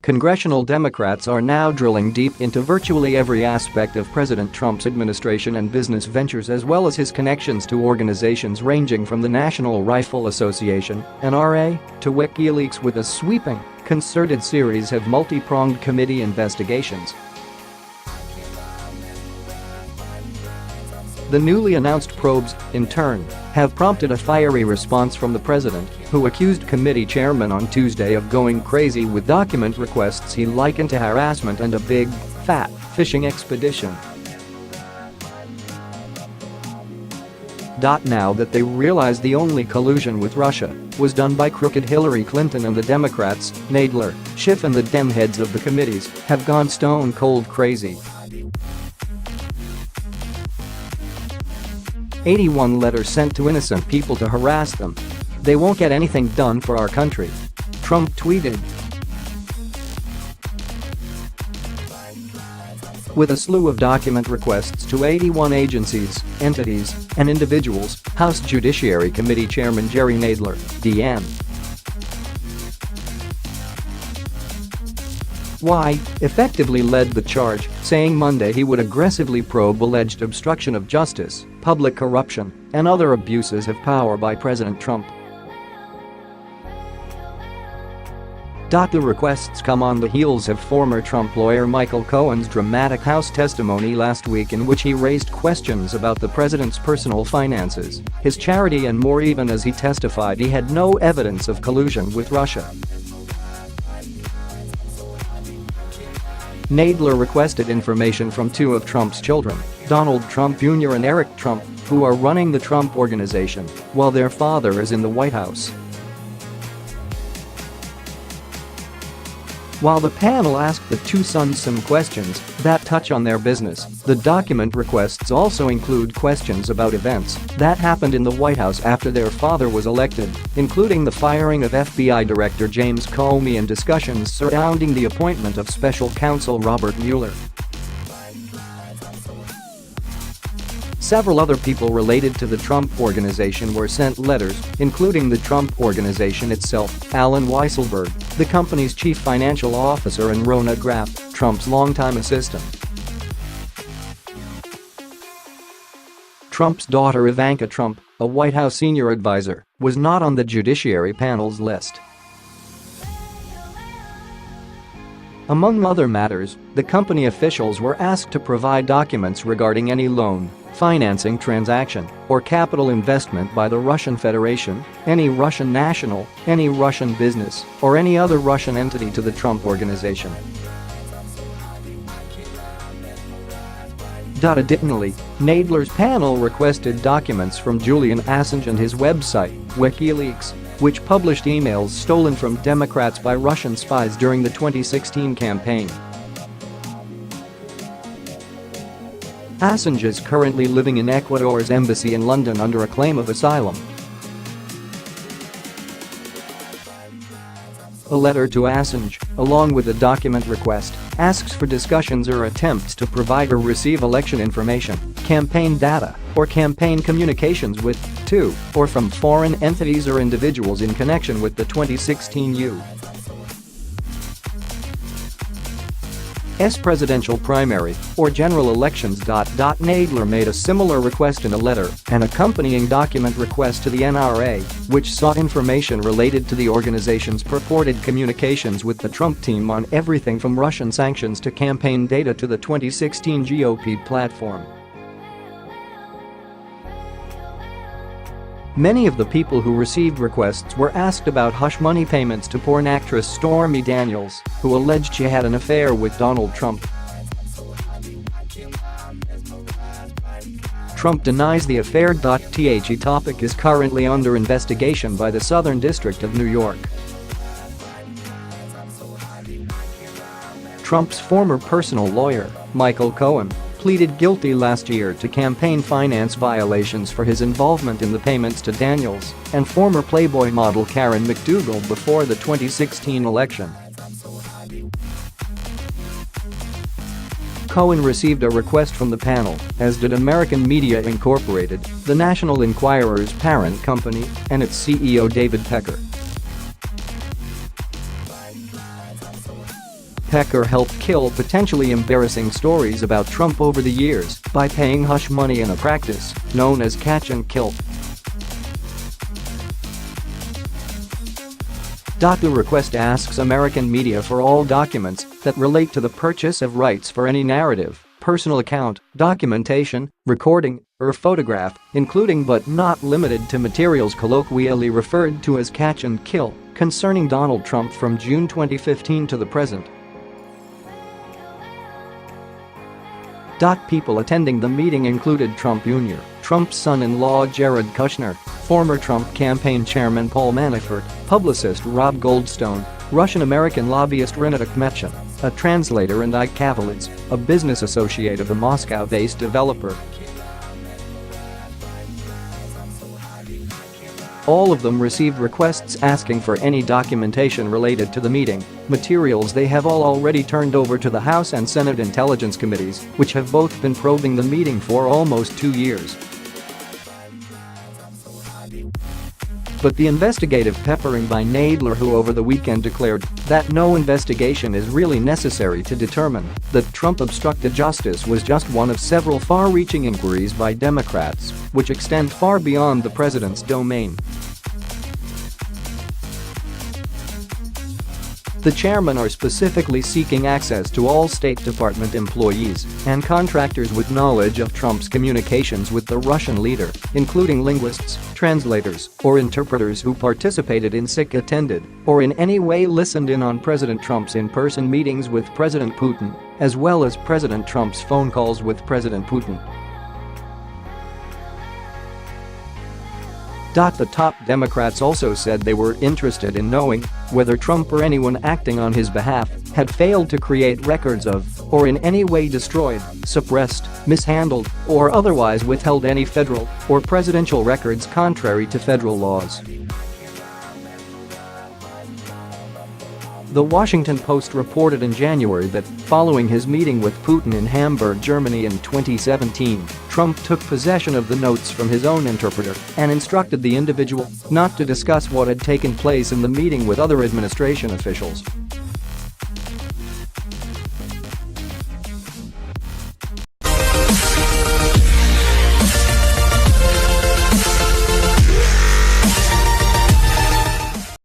Congressional Democrats are now drilling deep into virtually every aspect of President Trump's administration and business ventures, as well as his connections to organizations ranging from the National Rifle Association (NRA) to WikiLeaks, with a sweeping, concerted series of multi-pronged committee investigations. The newly announced probes, in turn, have prompted a fiery response from the president, who accused committee chairman on Tuesday of going crazy with document requests he likened to harassment and a big, fat fishing expedition. Now that they realize the only collusion with Russia was done by crooked Hillary Clinton and the Democrats, Nadler, Schiff and the Dem heads of the committees have gone stone cold crazy. 81 letters sent to innocent people to harass them. They won't get anything done for our country. Trump tweeted. With a slew of document requests to 81 agencies, entities, and individuals, House Judiciary Committee Chairman Jerry Nadler, D.N. Y, effectively led the charge, saying Monday he would aggressively probe alleged obstruction of justice, public corruption, and other abuses of power by President Trump. The requests come on the heels of former Trump lawyer Michael Cohen's dramatic House testimony last week, in which he raised questions about the president's personal finances, his charity and more, even as he testified he had no evidence of collusion with Russia. Nadler requested information from two of Trump's children, Donald Trump Jr. and Eric Trump, who are running the Trump Organization, while their father is in the White House. While the panel asked the two sons some questions that touch on their business, the document requests also include questions about events that happened in the White House after their father was elected, including the firing of FBI Director James Comey and discussions surrounding the appointment of Special Counsel Robert Mueller. Several other people related to the Trump Organization were sent letters, including the Trump Organization itself, Alan Weisselberg, the company's chief financial officer, and Rona Graff, Trump's longtime assistant. Trump's daughter Ivanka Trump, a White House senior advisor, was not on the Judiciary panel's list. Among other matters, the company officials were asked to provide documents regarding any loan, financing transaction, or capital investment by the Russian Federation, any Russian national, any Russian business, or any other Russian entity to the Trump Organization. Additionally, Nadler's panel requested documents from Julian Assange and his website, WikiLeaks, which published emails stolen from Democrats by Russian spies during the 2016 campaign. Assange is currently living in Ecuador's embassy in London under a claim of asylum. A letter to Assange, along with a document request, asks for discussions or attempts to provide or receive election information, campaign data, or campaign communications with, to, or from foreign entities or individuals in connection with the 2016 U.S. presidential primary or general elections. Nadler made a similar request in a letter, an accompanying document request to the NRA, which sought information related to the organization's purported communications with the Trump team on everything from Russian sanctions to campaign data to the 2016 GOP platform. Many of the people who received requests were asked about hush money payments to porn actress Stormy Daniels, who alleged she had an affair with Donald Trump. Trump denies the affair. The topic is currently under investigation by the Southern District of New York. Trump's former personal lawyer, Michael Cohen, pleaded guilty last year to campaign finance violations for his involvement in the payments to Daniels and former Playboy model Karen McDougal before the 2016 election. Cohen received a request from the panel, as did American Media Incorporated, the National Enquirer's parent company, and its CEO David Pecker. Pecker helped kill potentially embarrassing stories about Trump over the years by paying hush money in a practice known as catch and kill. The request asks American media for all documents that relate to the purchase of rights for any narrative, personal account, documentation, recording, or photograph, including but not limited to materials colloquially referred to as catch and kill, concerning Donald Trump from June 2015 to the present. People attending the meeting included Trump Jr., Trump's son-in-law Jared Kushner, former Trump campaign chairman Paul Manafort, publicist Rob Goldstone, Russian-American lobbyist Rinat Akhmetian, a translator, and Ike Kavalides, a business associate of the Moscow-based developer. All of them received requests asking for any documentation related to the meeting, materials they have all already turned over to the House and Senate Intelligence Committees, which have both been probing the meeting for almost 2 years. But the investigative peppering by Nadler, who over the weekend declared that no investigation is really necessary to determine that Trump obstructed justice, was just one of several far-reaching inquiries by Democrats, which extend far beyond the president's domain. The chairmen are specifically seeking access to all State Department employees and contractors with knowledge of Trump's communications with the Russian leader, including linguists, translators, or interpreters who participated in SIC, attended, or in any way listened in on President Trump's in-person meetings with President Putin, as well as President Trump's phone calls with President Putin. The top Democrats also said they were interested in knowing whether Trump or anyone acting on his behalf had failed to create records of, or in any way destroyed, suppressed, mishandled, or otherwise withheld any federal or presidential records contrary to federal laws. The Washington Post reported in January that, following his meeting with Putin in Hamburg, Germany in 2017, Trump took possession of the notes from his own interpreter and instructed the individual not to discuss what had taken place in the meeting with other administration officials.